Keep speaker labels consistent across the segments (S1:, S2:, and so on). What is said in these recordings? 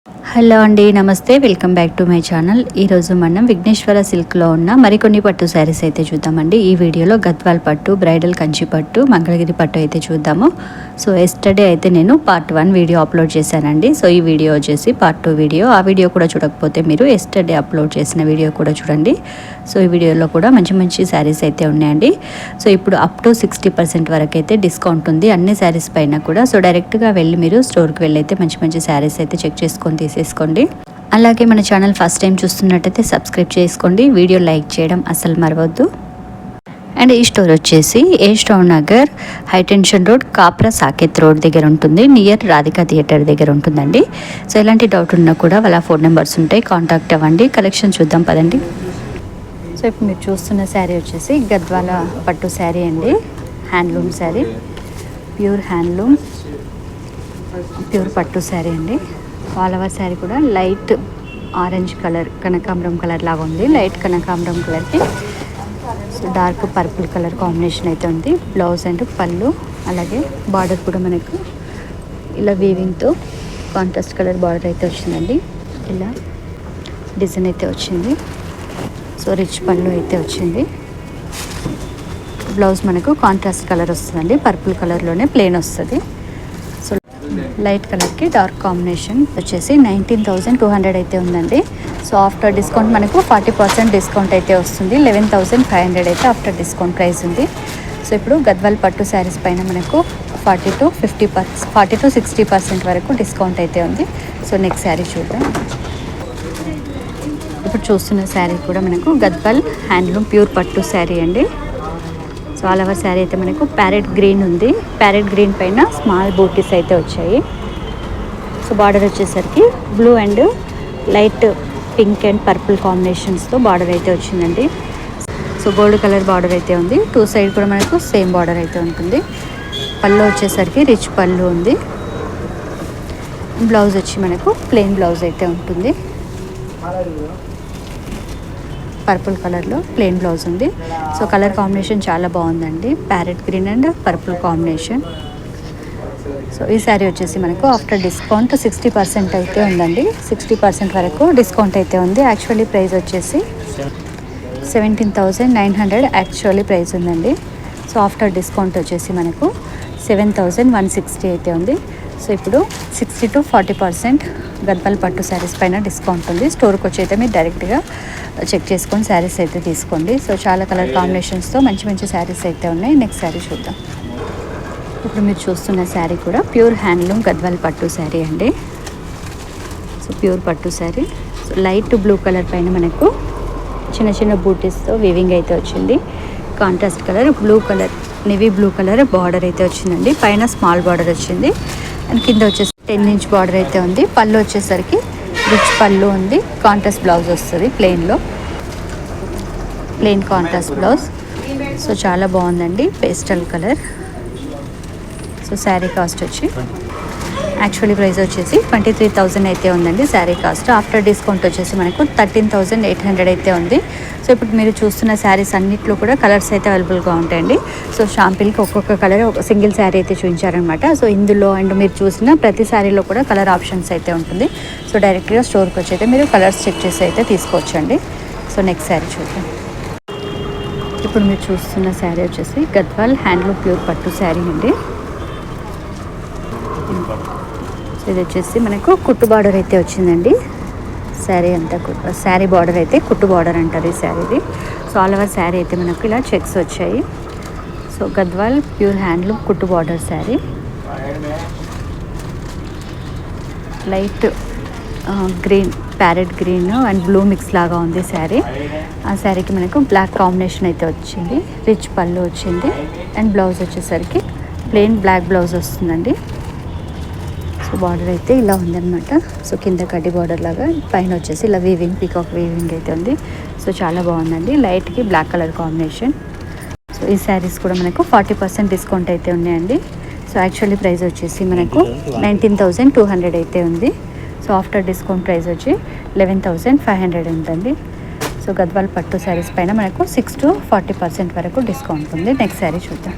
S1: Hello అండి, నమస్తే. Welcome back to my channel. ఈరోజు మనం విఘ్నేశ్వర సిల్క్లో ఉన్న మరికొన్ని పట్టు శారీస్ అయితే చూద్దామండి. ఈ వీడియోలో గద్వాల్ పట్టు, బ్రైడల్ కంచి పట్టు, మంగళగిరి పట్టు అయితే చూద్దాము. సో ఎస్టర్డే అయితే నేను పార్ట్ 1 వీడియో అప్లోడ్ చేశానండి. సో ఈ వీడియో వచ్చేసి పార్ట్ 2 వీడియో. ఆ వీడియో కూడా చూడకపోతే మీరు ఎస్టర్డే అప్లోడ్ చేసిన వీడియో కూడా చూడండి. సో ఈ వీడియోలో కూడా మంచి మంచి శారీస్ అయితే ఉన్నాయండి. సో ఇప్పుడు అప్ టు 60% వరకు అయితే డిస్కౌంట్ ఉంది అన్ని శారీస్ పైన కూడా. సో డైరెక్ట్గా వెళ్ళి మీరు స్టోర్కి వెళ్ళి అయితే మంచి మంచి శారీస్ అయితే చెక్ చేసుకొని తీసేసుకోండి. అలాగే మన ఛానల్ ఫస్ట్ టైం చూస్తున్నట్టయితే సబ్స్క్రైబ్ చేసుకోండి. వీడియో లైక్ చేయడం అస్సలు మరవద్దు. అండ్ ఈ స్టోర్ వచ్చేసి స్టోర్ నగర్, high tension road, Kapra Saket road దగ్గర ఉంటుంది. నియర్ రాధికా థియేటర్ దగ్గర ఉంటుందండి. సో ఎలాంటి డౌట్ ఉన్నా కూడా వాళ్ళ ఫోన్ నెంబర్స్ ఉంటాయి, కాంటాక్ట్ అవ్వండి. కలెక్షన్ చూద్దాం పదండి. సో ఇప్పుడు మీరు చూస్తున్న శారీ వచ్చేసి గద్వాల పట్టు శారీ అండి. Handloom sari, pure handloom, pure పట్టు శారీ అండి. ఆల్ ఓవర్ శారీ కూడా లైట్ ఆరెంజ్ కలర్, కనకాంబరం కలర్ లాగా ఉంది. లైట్ కనకాంబరం కలర్కి so dark purple colour combination అయితే ఉంది. బ్లౌజ్ అండ్ పళ్ళు, అలాగే బార్డర్ కూడా మనకు ఇలా వీవింగ్తో కాంట్రాస్ట్ కలర్ బార్డర్ అయితే వచ్చిందండి. ఇలా డిజైన్ అయితే వచ్చింది. సో రిచ్ పళ్ళు అయితే వచ్చింది. బ్లౌజ్ మనకు కాంట్రాస్ట్ కలర్ వస్తుందండి. పర్పుల్ కలర్లోనే ప్లెయిన్ వస్తుంది. సో లైట్ కలర్కి డార్క్ కాంబినేషన్ వచ్చేసి 19,200 అయితే ఉందండి. సో ఆఫ్టర్ డిస్కౌంట్ మనకు 40% డిస్కౌంట్ అయితే వస్తుంది. 11,500 అయితే ఆఫ్టర్ డిస్కౌంట్ ప్రైస్ ఉంది. సో ఇప్పుడు గద్వాల్ పట్టు శారీస్ పైన మనకు 40 to 60% వరకు డిస్కౌంట్ అయితే ఉంది. సో నెక్స్ట్ శారీ చూద్దాం. ఇప్పుడు చూస్తున్న శారీ కూడా మనకు గద్వాల్ హ్యాండ్లూమ్ ప్యూర్ పట్టు శారీ అండి. సో ఆల్ ఓవర్ శారీ అయితే మనకు ప్యారెట్ గ్రీన్ ఉంది. ప్యారెట్ గ్రీన్ పైన స్మాల్ బూటీస్ అయితే వచ్చాయి. సో బార్డర్ వచ్చేసరికి blue and light pink and purple కాంబినేషన్స్తో బార్డర్ అయితే వచ్చిందండి. సో గోల్డ్ కలర్ బార్డర్ అయితే ఉంది. 2 సైడ్ కూడా మనకు సేమ్ బార్డర్ అయితే ఉంటుంది. పళ్ళు వచ్చేసరికి రిచ్ పళ్ళు ఉంది. బ్లౌజ్ వచ్చి మనకు ప్లెయిన్ బ్లౌజ్ అయితే ఉంటుంది. పర్పుల్ కలర్లో ప్లెయిన్ బ్లౌజ్ ఉంది. సో కలర్ కాంబినేషన్ చాలా బాగుందండి. Parrot green and purple combination. So ఈ శారీ వచ్చేసి మనకు ఆఫ్టర్ డిస్కౌంట్ 60% అయితే ఉందండి. 60% వరకు డిస్కౌంట్ అయితే ఉంది. యాక్చువల్లీ ప్రైస్ వచ్చేసి 17,900 యాక్చువల్లీ ప్రైస్ ఉందండి. సో ఆఫ్టర్ డిస్కౌంట్ వచ్చేసి మనకు 7,160 అయితే ఉంది. సో ఇప్పుడు 60 to 40% గద్వాల్ పట్టు శారీస్ పైన డిస్కౌంట్ ఉంది. స్టోర్కి వచ్చి అయితే మీరు డైరెక్ట్గా చెక్ చేసుకొని శారీస్ అయితే తీసుకోండి. సో చాలా కలర్ కాంబినేషన్స్తో మంచి మంచి శారీస్ అయితే ఉన్నాయి. నెక్స్ట్ శారీ చూద్దాం. ఇప్పుడు మీరు చూస్తున్న శారీ కూడా ప్యూర్ హ్యాండ్లూమ్ గద్వాల్ పట్టు శారీ అండి. సో ప్యూర్ పట్టు sari. So light blue colour పైన మనకు చిన్న చిన్న బూటీస్తో వీవింగ్ అయితే వచ్చింది. Contrast colour blue colour, navy blue colour border అయితే వచ్చిందండి. పైన స్మాల్ బార్డర్ వచ్చింది అండ్ కింద వచ్చేసి 10 ఇంచ్ బార్డర్ అయితే ఉంది. పళ్ళు వచ్చేసరికి రిచ్ పళ్ళు ఉంది. కాంట్రాస్ట్ బ్లౌజ్ వస్తుంది ప్లెయిన్లో, ప్లెయిన్ కాంట్రాస్ట్ బ్లౌజ్. సో చాలా బాగుందండి, pastel colour. So sari cost వచ్చి యాక్చువల్లీ ప్రైస్ వచ్చేసి 23,000 అయితే ఉందండి శారీ కాస్ట్. ఆఫ్టర్ డిస్కౌంట్ వచ్చేసి మనకు 13,800 అయితే ఉంది. సో ఇప్పుడు మీరు చూస్తున్న శారీస్ అన్నిట్లో కూడా కలర్స్ అయితే అవైలబుల్గా ఉంటాయండి. సో షాంపిల్కి ఒక్కొక్క కలర్ ఒక సింగిల్ శారీ అయితే చూపించారనమాట. సో ఇందులో అండ్ మీరు చూసిన ప్రతి శారీలో కూడా కలర్ ఆప్షన్స్ అయితే ఉంటుంది. సో డైరెక్ట్గా స్టోర్కి వచ్చి అయితే మీరు కలర్స్ చెక్ చేసి అయితే తీసుకోవచ్చండి. సో నెక్స్ట్ శారీ చూద్దాం. ఇప్పుడు మీరు చూస్తున్న శారీ వచ్చేసి గద్వాల్ హ్యాండ్లూమ్ ప్యూర్ పట్టు శారీ అండి. సో ఇది వచ్చేసి మనకు కుట్టు బార్డర్ అయితే వచ్చిందండి. శారీ అంతా శారీ బార్డర్ అయితే కుట్టు బార్డర్ అంటారు ఈ శారీది. సో ఆల్ ఓవర్ శారీ అయితే మనకు ఇలా చెక్స్ వచ్చాయి. సో గద్వాల్ ప్యూర్ హ్యాండ్లూమ్ కుట్టు border sari. Light green, parrot green and blue mix లాగా ఉంది శారీ. ఆ శారీకి మనకు బ్లాక్ కాంబినేషన్ అయితే వచ్చింది. రిచ్ పళ్ళు వచ్చింది అండ్ బ్లౌజ్ వచ్చేసరికి ప్లెయిన్ బ్లాక్ బ్లౌజ్ వస్తుందండి. సో బార్డర్ అయితే ఇలా ఉందన్నమాట. సో కింద కడ్డీ బార్డర్ లాగా, పైన వచ్చేసి ఇలా వీవింగ్, పీకాక్ వీవింగ్ అయితే ఉంది. సో చాలా బాగుందండి. లైట్కి బ్లాక్ కలర్ కాంబినేషన్. సో ఈ శారీస్ కూడా మనకు 40% డిస్కౌంట్ అయితే ఉన్నాయండి. సో యాక్చువల్లీ ప్రైస్ వచ్చేసి మనకు 19,200 అయితే ఉంది. సో ఆఫ్టర్ డిస్కౌంట్ ప్రైస్ వచ్చి 11,500 ఉందండి. సో గద్వాల్ పట్టు శారీస్ పైన మనకు 6 to 40% వరకు డిస్కౌంట్ ఉంది. నెక్స్ట్ శారీ చూద్దాం.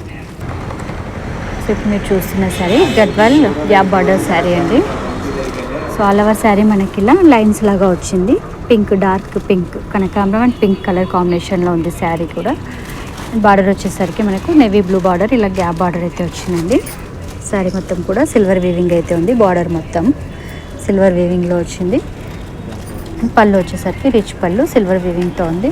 S1: సో ఇప్పుడు మీరు చూస్తున్న శారీ గద్వాల్ గ్యాప్ బార్డర్ శారీ అండి. సో ఆల్ ఓవర్ శారీ మనకి ఇలా లైన్స్ లాగా వచ్చింది. పింక్, డార్క్ పింక్, కనకాంబరం అండ్ పింక్ కలర్ కాంబినేషన్లో ఉంది శారీ కూడా. బార్డర్ వచ్చేసరికి మనకు నేవీ బ్లూ బార్డర్, ఇలా గ్యాప్ బార్డర్ అయితే వచ్చిందండి. శారీ మొత్తం కూడా సిల్వర్ వీవింగ్ అయితే ఉంది. బార్డర్ మొత్తం సిల్వర్ వీవింగ్లో వచ్చింది. పళ్ళు వచ్చేసరికి రిచ్ పళ్ళు సిల్వర్ వీవింగ్తో ఉంది.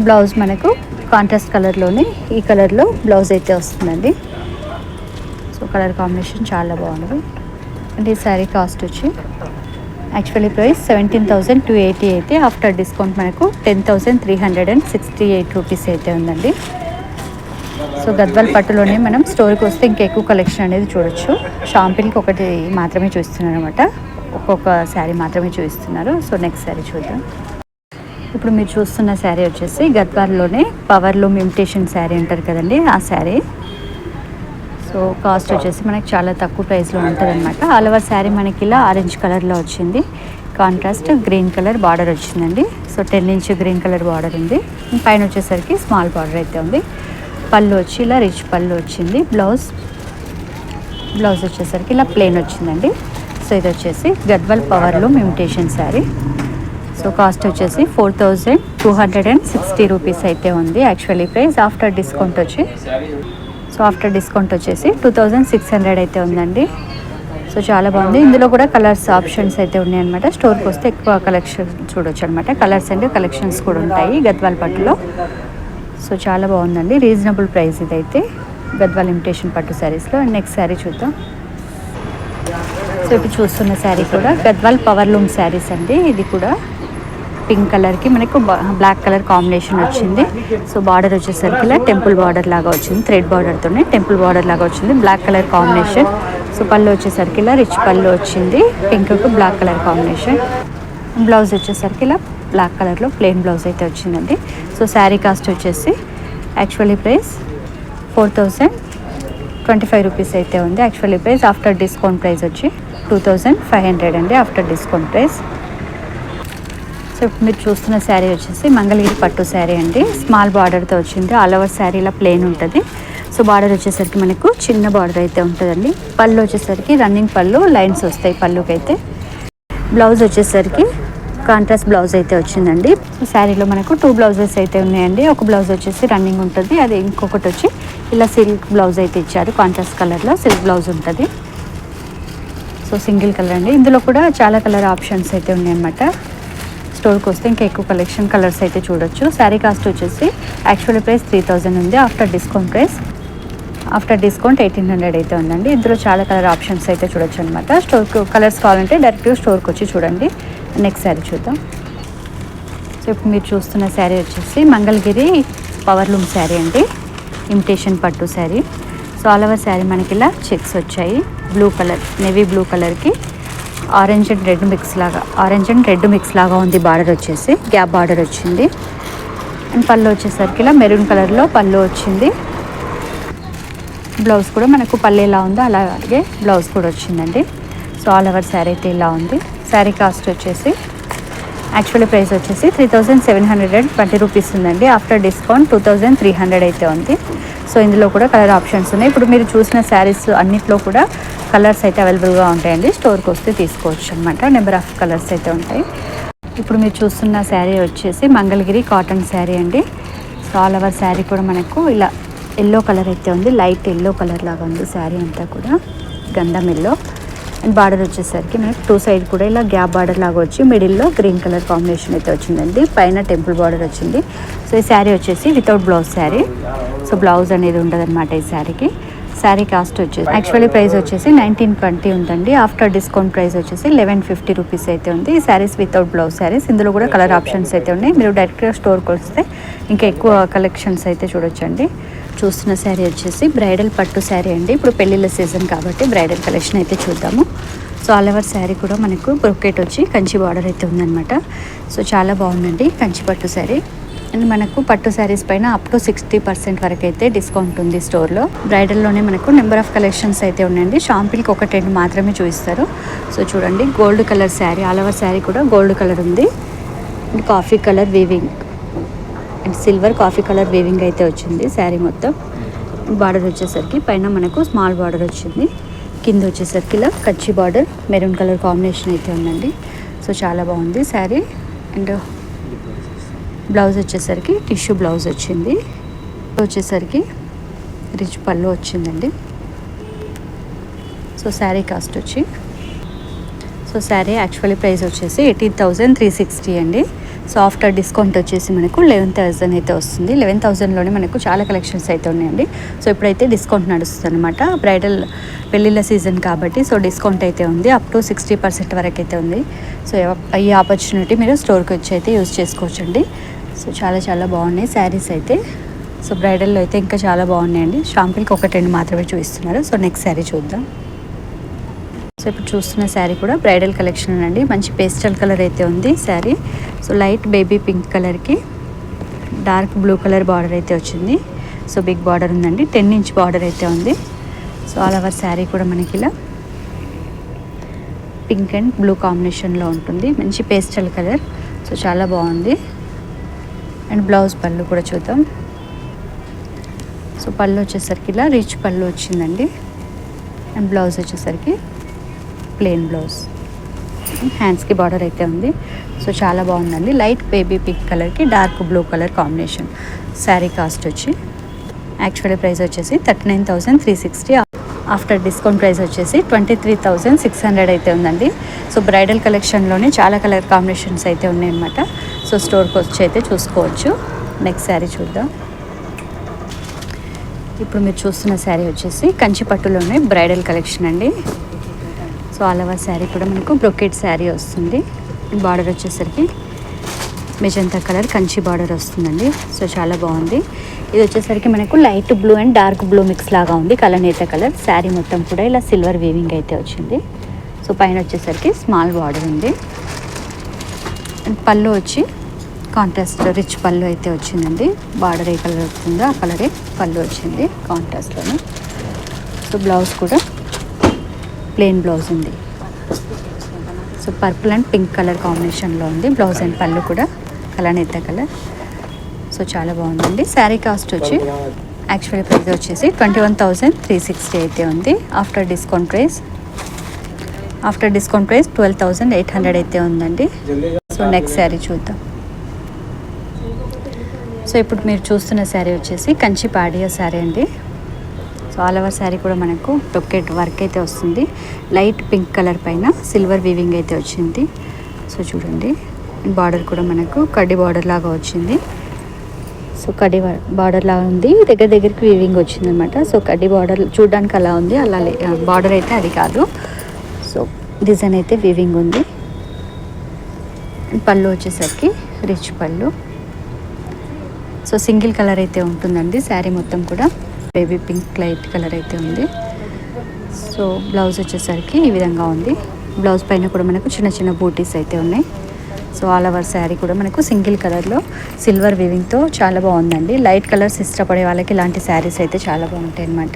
S1: బ్లౌజ్ మనకు కాంట్రాస్ట్ కలర్లోనే ఈ కలర్లో బ్లౌజ్ అయితే వస్తుందండి. సో కలర్ కాంబినేషన్ చాలా బాగుంది. అండ్ ఈ శారీ కాస్ట్ వచ్చి యాక్చువల్లీ ప్రైస్ 17,280 అయితే ఆఫ్టర్ డిస్కౌంట్ మనకు 10,368 రూపీస్ అయితే ఉందండి. సో గద్వాల్ పట్టులోనే మనం స్టోర్కి వస్తే ఇంకా ఎక్కువ కలెక్షన్ అనేది చూడొచ్చు. షాంపిల్కి ఒకటి మాత్రమే చూస్తున్నారు అనమాట, ఒక్కొక్క శారీ మాత్రమే చూపిస్తున్నారు. సో నెక్స్ట్ శారీ చూద్దాం. ఇప్పుడు మీరు చూస్తున్న శారీ వచ్చేసి గద్వాల్లోనే పవర్లూమ్ ఇమిటేషన్ శారీ అంటారు కదండి, ఆ శారీ. సో కాస్ట్ వచ్చేసి మనకి చాలా తక్కువ ప్రైస్లో ఉంటుంది అనమాట. ఆల్ ఓవర్ శారీ మనకి ఇలా ఆరెంజ్ కలర్లో వచ్చింది. కాంట్రాస్ట్ గ్రీన్ కలర్ బార్డర్ వచ్చిందండి. So 10 inch green colour border ఉంది. పైన వచ్చేసరికి స్మాల్ బార్డర్ అయితే ఉంది. పళ్ళు వచ్చి ఇలా రిచ్ పళ్ళు వచ్చింది. బ్లౌజ్ వచ్చేసరికి ఇలా ప్లెయిన్ వచ్చిందండి. సో ఇది వచ్చేసి Gadwal powerloom imitation sari. So cost వచ్చేసి 4,260 రూపీస్ అయితే ఉంది యాక్చువల్లీ ప్రైస్. ఆఫ్టర్ డిస్కౌంట్ వచ్చేసి 2,600 అయితే ఉందండి. సో చాలా బాగుంది. ఇందులో కూడా కలర్స్ ఆప్షన్స్ అయితే ఉన్నాయన్నమాట. స్టోర్కి వస్తే ఎక్కువ కలెక్షన్ చూడొచ్చు అనమాట. కలర్స్ అండ్ కలెక్షన్స్ కూడా ఉంటాయి గద్వాల్ పట్టులో. సో చాలా బాగుందండి, రీజనబుల్ ప్రైస్ ఇదైతే గద్వాల్ ఇమిటేషన్ పట్టు శారీస్లో. నెక్స్ట్ శారీ చూద్దాం. సో ఇప్పుడు చూస్తున్న శారీ కూడా గద్వాల్ పవర్లూమ్ శారీస్ అండి. ఇది కూడా పింక్ కలర్కి మనకు బ్లాక్ కలర్ కాంబినేషన్ వచ్చింది. సో బార్డర్ వచ్చేసరికి ఇలా టెంపుల్ బార్డర్ లాగా వచ్చింది. థ్రెడ్ బార్డర్తోనే టెంపుల్ బార్డర్ లాగా వచ్చింది, బ్లాక్ కలర్ కాంబినేషన్. సో పళ్ళు వచ్చేసరికి ఇలా రిచ్ పళ్ళు వచ్చింది, పింక్కు బ్లాక్ కలర్ కాంబినేషన్. బ్లౌజ్ వచ్చేసరికి ఇలా బ్లాక్ కలర్లో ప్లెయిన్ బ్లౌజ్ అయితే వచ్చిందండి. సో శారీ కాస్ట్ వచ్చేసి యాక్చువల్లీ ప్రైస్ 4,025 రూపీస్ అయితే ఉంది actually price. After discount price వచ్చి 2,500 అండి ఆఫ్టర్ డిస్కౌంట్ ప్రైస్. సో ఇప్పుడు మీరు చూస్తున్న శారీ వచ్చేసి మంగళగిరి పట్టు శారీ అండి. స్మాల్ బార్డర్తో వచ్చింది. ఆల్ ఓవర్ శారీ ఇలా ప్లెయిన్ ఉంటుంది. సో బార్డర్ వచ్చేసరికి మనకు చిన్న బార్డర్ అయితే ఉంటుందండి. పళ్ళు వచ్చేసరికి రన్నింగ్ పళ్ళు లైన్స్ వస్తాయి పళ్ళుకి అయితే. బ్లౌజ్ వచ్చేసరికి కాంట్రాస్ట్ బ్లౌజ్ అయితే వచ్చిందండి. సో శారీలో మనకు 2 బ్లౌజెస్ అయితే ఉన్నాయండి. ఒక బ్లౌజ్ వచ్చేసి రన్నింగ్ ఉంటుంది, అది ఇంకొకటి వచ్చి ఇలా సిల్క్ బ్లౌజ్ అయితే ఇచ్చారు. కాంట్రాస్ట్ కలర్లో సిల్క్ బ్లౌజ్ ఉంటుంది. సో సింగిల్ కలర్ అండి. ఇందులో కూడా చాలా కలర్ ఆప్షన్స్ అయితే ఉన్నాయన్నమాట. స్టోర్కి వస్తే ఇంకా ఎక్కువ కలెక్షన్ కలర్స్ అయితే చూడొచ్చు. శారీ కాస్ట్ వచ్చేసి యాక్చువల్ ప్రైస్ 3,000 ఉంది. ఆఫ్టర్ డిస్కౌంట్ 1,800 అయితే ఉందండి. ఇందులో చాలా కలర్ ఆప్షన్స్ అయితే చూడొచ్చు అనమాట. స్టోర్కి కలర్స్ కావాలంటే డైరెక్ట్గా స్టోర్కి వచ్చి చూడండి. నెక్స్ట్ శారీ చూద్దాం. సో ఇప్పుడు మీరు చూస్తున్న శారీ వచ్చేసి మంగళగిరి పవర్లూమ్ శారీ అండి, ఇమిటేషన్ పట్టు sari. So all over sari మనకి ఇలా చెక్స్ వచ్చాయి. బ్లూ కలర్, నేవీ బ్లూ కలర్కి ఆరెంజ్ అండ్ రెడ్ మిక్స్ లాగా ఉంది. బార్డర్ వచ్చేసి గ్యాప్ బార్డర్ వచ్చింది. అండ్ పళ్ళు వచ్చేసరికి ఇలా మెరూన్ కలర్లో పళ్ళు వచ్చింది. బ్లౌజ్ కూడా మనకు పళ్ళు ఎలా ఉందో అలాగే బ్లౌజ్ కూడా వచ్చిందండి. సో ఆల్ ఓవర్ శారీ అయితే ఇలా ఉంది. శారీ కాస్ట్ వచ్చేసి యాక్చువల్లీ ప్రైస్ వచ్చేసి 3,720 రూపీస్ ఉందండి. ఆఫ్టర్ డిస్కౌంట్ 2,300 అయితే ఉంది. సో ఇందులో కూడా కలర్ ఆప్షన్స్ ఉన్నాయి. ఇప్పుడు మీరు చూసిన శారీస్ అన్నిట్లో కూడా కలర్స్ అయితే అవైలబుల్గా ఉంటాయండి. స్టోర్కి వస్తే తీసుకోవచ్చు అనమాట. నెంబర్ ఆఫ్ కలర్స్ అయితే ఉంటాయి. ఇప్పుడు మీరు చూస్తున్న శారీ వచ్చేసి మంగళగిరి కాటన్ శారీ అండి. సో ఆల్ ఓవర్ శారీ కూడా మనకు ఇలా ఎల్లో కలర్ అయితే ఉంది. లైట్ ఎల్లో కలర్ లాగా ఉంది శారీ అంతా కూడా, గంధం ఎల్లో. అండ్ బార్డర్ వచ్చేసరికి మనకి 2 సైడ్ కూడా ఇలా గ్యాప్ బార్డర్ లాగా వచ్చి మిడిల్లో గ్రీన్ కలర్ కాంబినేషన్ అయితే వచ్చిందండి. పైన టెంపుల్ బార్డర్ వచ్చింది. సో ఈ శారీ వచ్చేసి without blouse sari. So blouse అనేది ఉండదన్నమాట ఈ శారీకి. శారీ కాస్ట్ వచ్చేసి యాక్చువల్లీ ప్రైస్ వచ్చేసి 1920 ఉందండి. ఆఫ్టర్ డిస్కౌంట్ ప్రైస్ వచ్చేసి 1150 రూపీస్ అయితే ఉంది. ఈ శారీస్ వితౌట్ బ్లౌజ్ శారీస్. ఇందులో కూడా కలర్ ఆప్షన్స్ అయితే ఉన్నాయి. మీరు డైరెక్ట్గా స్టోర్కి వస్తే ఇంకా ఎక్కువ కలెక్షన్స్ అయితే చూడొచ్చండి. చూస్తున్న శారీ వచ్చేసి బ్రైడల్ పట్టు శారీ అండి. ఇప్పుడు పెళ్ళిళ్ళ సీజన్ కాబట్టి బ్రైడల్ కలెక్షన్ అయితే చూద్దాము. సో ఆల్ ఓవర్ శారీ కూడా మనకు బ్రొకెట్ వచ్చి కంచి బార్డర్ అయితే ఉందన్నమాట. సో చాలా బాగుందండి కంచి పట్టు శారీ. అండ్ మనకు పట్టు శారీస్ పైన అప్ టు 60% వరకు అయితే డిస్కౌంట్ ఉంది స్టోర్లో. బ్రైడల్లోనే మనకు నెంబర్ ఆఫ్ కలెక్షన్స్ అయితే ఉన్నాయండి. షాంపిల్కి ఒక 10 మాత్రమే చూపిస్తారు. సో చూడండి, gold colour sari, all over sari కూడా గోల్డ్ కలర్ ఉంది. And coffee colour weaving and silver coffee colour weaving అయితే వచ్చింది శారీ మొత్తం. బార్డర్ వచ్చేసరికి పైన మనకు స్మాల్ బార్డర్ వచ్చింది. కింద వచ్చేసరికి ఇలా కచ్చి బార్డర్ మెరూన్ కలర్ కాంబినేషన్ అయితే ఉందండి. సో చాలా బాగుంది శారీ. అండ్ బ్లౌజ్ వచ్చేసరికి టిష్యూ బ్లౌజ్ వచ్చింది. వచ్చేసరికి రిచ్ పళ్ళు వచ్చిందండి. సో శారీ కాస్ట్ వచ్చి శారీ యాక్చువల్లీ ప్రైస్ వచ్చేసి 18,360 అండి. సో ఆఫ్టర్ డిస్కౌంట్ వచ్చేసి మనకు 11,000 అయితే వస్తుంది. 11,000లోనే మనకు చాలా కలెక్షన్స్ అయితే ఉన్నాయండి. సో ఇప్పుడైతే డిస్కౌంట్ నడుస్తుంది అనమాట. బ్రైడల్ పెళ్ళిళ్ళ సీజన్ కాబట్టి సో డిస్కౌంట్ అయితే ఉంది. అప్ టు 60% వరకు అయితే ఉంది. సో ఈ ఆపర్చునిటీ మీరు స్టోర్కి వచ్చి అయితే యూజ్ చేసుకోవచ్చండి. సో చాలా చాలా బాగున్నాయి శారీస్ అయితే. సో బ్రైడల్లో అయితే ఇంకా చాలా బాగున్నాయండి. షాంపిల్కి ఒక 10 మాత్రమే చూపిస్తున్నారు. సో నెక్స్ట్ శారీ చూద్దాం. సో ఇప్పుడు చూస్తున్న శారీ కూడా బ్రైడల్ కలెక్షన్ అండి. మంచి పేస్టల్ కలర్ అయితే ఉంది sari. So light baby pink కలర్కి డార్క్ బ్లూ కలర్ బార్డర్ అయితే వచ్చింది. సో బిగ్ బార్డర్ ఉందండి. 10 ఇంచ్ బార్డర్ అయితే ఉంది. సో ఆల్ ఓవర్ శారీ కూడా మనకి ఇలా పింక్ అండ్ బ్లూ కాంబినేషన్లో ఉంటుంది. మంచి పేస్టల్ కలర్. సో చాలా బాగుంది. అండ్ బ్లౌజ్ పళ్ళు కూడా చూద్దాం. సో పళ్ళు వచ్చేసరికి ఇలా రిచ్ పళ్ళు వచ్చిందండి. అండ్ బ్లౌజ్ వచ్చేసరికి ప్లెయిన్ బ్లౌజ్. హ్యాండ్స్కి బార్డర్ అయితే ఉంది. సో చాలా బాగుందండి. లైట్ బేబీ పింక్ కలర్కి dark blue colour combination. Sari cost వచ్చి యాక్చువల్లీ ప్రైస్ వచ్చేసి 39,360. ఆఫ్టర్ డిస్కౌంట్ ప్రైస్ వచ్చేసి 23,600 అయితే ఉందండి. సో బ్రైడల్ కలెక్షన్లోనే చాలా కలర్ కాంబినేషన్స్ అయితే ఉన్నాయన్నమాట. సో స్టోర్కి వచ్చి అయితే చూసుకోవచ్చు. నెక్స్ట్ శారీ చూద్దాం. ఇప్పుడు మీరు చూస్తున్న శారీ వచ్చేసి కంచి పట్టులోనే బ్రైడల్ కలెక్షన్ అండి. సో ఆల్ ఓవర్ శారీ కూడా మనకు బ్రొకెట్ శారీ వస్తుంది. బార్డర్ వచ్చేసరికి మెజంతా కలర్ కంచి బార్డర్ వస్తుందండి. సో చాలా బాగుంది. ఇది వచ్చేసరికి మనకు light blue and dark blue mix లాగా ఉంది. కలనేత కలర్. శారీ మొత్తం కూడా ఇలా సిల్వర్ వీవింగ్ అయితే వచ్చింది. సో పైన వచ్చేసరికి స్మాల్ బార్డర్ ఉంది. అండ్ పళ్ళు వచ్చి కాంట్రాస్ట్ రిచ్ పళ్ళు అయితే వచ్చిందండి. బార్డర్ ఏ కలర్ వస్తుందో ఆ కలరే పళ్ళు వచ్చింది కాంట్రాస్ట్లోనే. సో బ్లౌజ్ కూడా ప్లెయిన్ బ్లౌజ్ ఉంది. So purple and pink colour కాంబినేషన్లో ఉంది బ్లౌజ్ అండ్ పళ్ళు కూడా కలనేత కలర్. సో చాలా బాగుందండి. శారీ కాస్ట్ వచ్చి యాక్చువల్ ప్రైస్ వచ్చేసి 21,360 అయితే ఉంది. ఆఫ్టర్ డిస్కౌంట్ ప్రైస్ 12,800 అయితే ఉందండి. సో నెక్స్ట్ శారీ చూద్దాం. సో ఇప్పుడు మీరు చూస్తున్న శారీ వచ్చేసి కంచి పాడియా శారీ అండి. సో ఆల్ ఓవర్ శారీ కూడా మనకు బ్రొకెట్ వర్క్ అయితే వస్తుంది. లైట్ పింక్ కలర్ పైన సిల్వర్ వీవింగ్ అయితే వచ్చింది. సో చూడండి. బార్డర్ కూడా మనకు కడ్డీ బార్డర్ లాగా వచ్చింది. సో కడ్డీ బార్డర్ లాగా ఉంది. దగ్గరికి వీవింగ్ వచ్చింది అనమాట. సో కడ్డీ బార్డర్ చూడడానికి అలా ఉంది. అలా బార్డర్ అయితే అది కాదు. సో డిజైన్ అయితే వీవింగ్ ఉంది. పళ్ళు వచ్చేసరికి రిచ్ పళ్ళు. సో సింగిల్ కలర్ అయితే ఉంటుందండి శారీ మొత్తం కూడా. బేబీ పింక్ లైట్ కలర్ అయితే ఉంది. సో బ్లౌజ్ వచ్చేసరికి ఈ విధంగా ఉంది. బ్లౌజ్ పైన కూడా మనకు చిన్న చిన్న బూటీస్ అయితే ఉన్నాయి. సో ఆల్ ఓవర్ శారీ కూడా మనకు సింగిల్ కలర్లో సిల్వర్ వీవింగ్తో చాలా బాగుందండి. లైట్ కలర్స్ ఇష్టపడే వాళ్ళకి ఇలాంటి శారీస్ అయితే చాలా బాగుంటాయి అన్నమాట.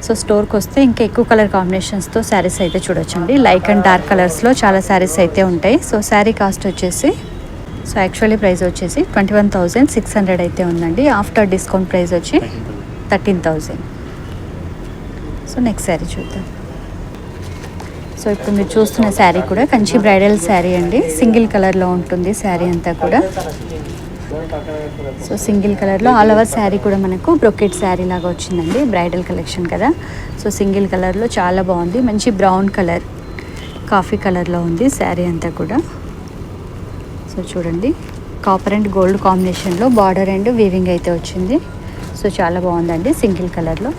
S1: సో స్టోర్కి వస్తే ఇంకా ఎక్కువ కలర్ కాంబినేషన్స్తో శారీస్ అయితే చూడొచ్చండి. లైట్ అండ్ డార్క్ కలర్స్లో చాలా శారీస్ అయితే ఉంటాయి. సో శారీ కాస్ట్ వచ్చేసి సో యాక్చువల్లీ ప్రైస్ వచ్చేసి 21,600 అయితే ఉందండి. ఆఫ్టర్ డిస్కౌంట్ ప్రైస్ వచ్చి 13,000. సో నెక్స్ట్ శారీ చూద్దాం. సో ఇప్పుడు మీరు చూస్తున్న శారీ కూడా కంచి బ్రైడల్ శారీ అండి. సింగిల్ కలర్లో ఉంటుంది శారీ అంతా కూడా. సో సింగిల్ కలర్లో ఆల్ ఓవర్ శారీ కూడా మనకు బ్రొకెట్ శారీ లాగా వచ్చిందండి. బ్రైడల్ కలెక్షన్ కదా. సో సింగిల్ కలర్లో చాలా బాగుంది. మంచి బ్రౌన్ కలర్ కాఫీ కలర్లో ఉంది శారీ అంతా కూడా. సో చూడండి. కాపర్ అండ్ గోల్డ్ కాంబినేషన్లో బార్డర్ అండ్ వీవింగ్ అయితే వచ్చింది. సో చాలా బాగుందండి సింగిల్ కలర్లో.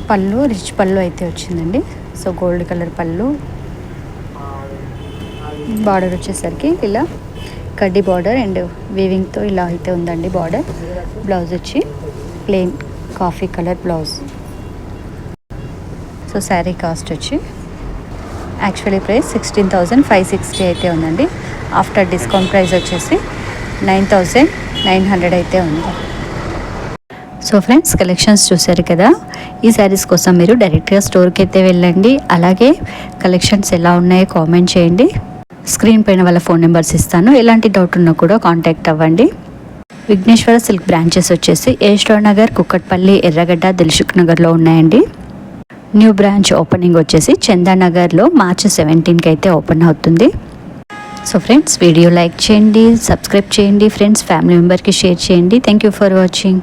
S1: పళ్ళు రిచ్ పళ్ళు అయితే వచ్చిందండి. సో గోల్డ్ కలర్ పళ్ళు. బార్డర్ వచ్చేసరికి ఇలా కడ్డీ బార్డర్ అండ్ వీవింగ్తో ఇలా అయితే ఉందండి బార్డర్. బ్లౌజ్ వచ్చి plain coffee colour blouse. So sari cost వచ్చి యాక్చువల్లీ ప్రైస్ 16,560 అయితే ఉందండి. ఆఫ్టర్ డిస్కౌంట్ ప్రైస్ వచ్చేసి 9,900 అయితే ఉంది. సో ఫ్రెండ్స్ కలెక్షన్స్ చూసారు కదా. ఈ శారీస్ కోసం మీరు డైరెక్ట్గా స్టోర్కి అయితే వెళ్ళండి. అలాగే కలెక్షన్స్ ఎలా ఉన్నాయో కామెంట్ చేయండి. స్క్రీన్ పైన వాళ్ళ ఫోన్ నెంబర్స్ ఇస్తాను. ఎలాంటి డౌట్ ఉన్నా కూడా కాంటాక్ట్ అవ్వండి. విఘ్నేశ్వర సిల్క్ బ్రాంచెస్ వచ్చేసి ఏస్టోర్ నగర్, కుక్కట్పల్లి, ఎర్రగడ్డ, దిల్సుఖ్ నగర్లో ఉన్నాయండి. న్యూ బ్రాంచ్ ఓపెనింగ్ వచ్చేసి చందానగర్లో మార్చి 17కి అయితే ఓపెన్ అవుతుంది. సో ఫ్రెండ్స్, వీడియో లైక్ చేయండి, సబ్స్క్రైబ్ చేయండి ఫ్రెండ్స్, ఫ్యామిలీ మెంబర్కి షేర్ చేయండి. Thank you for watching.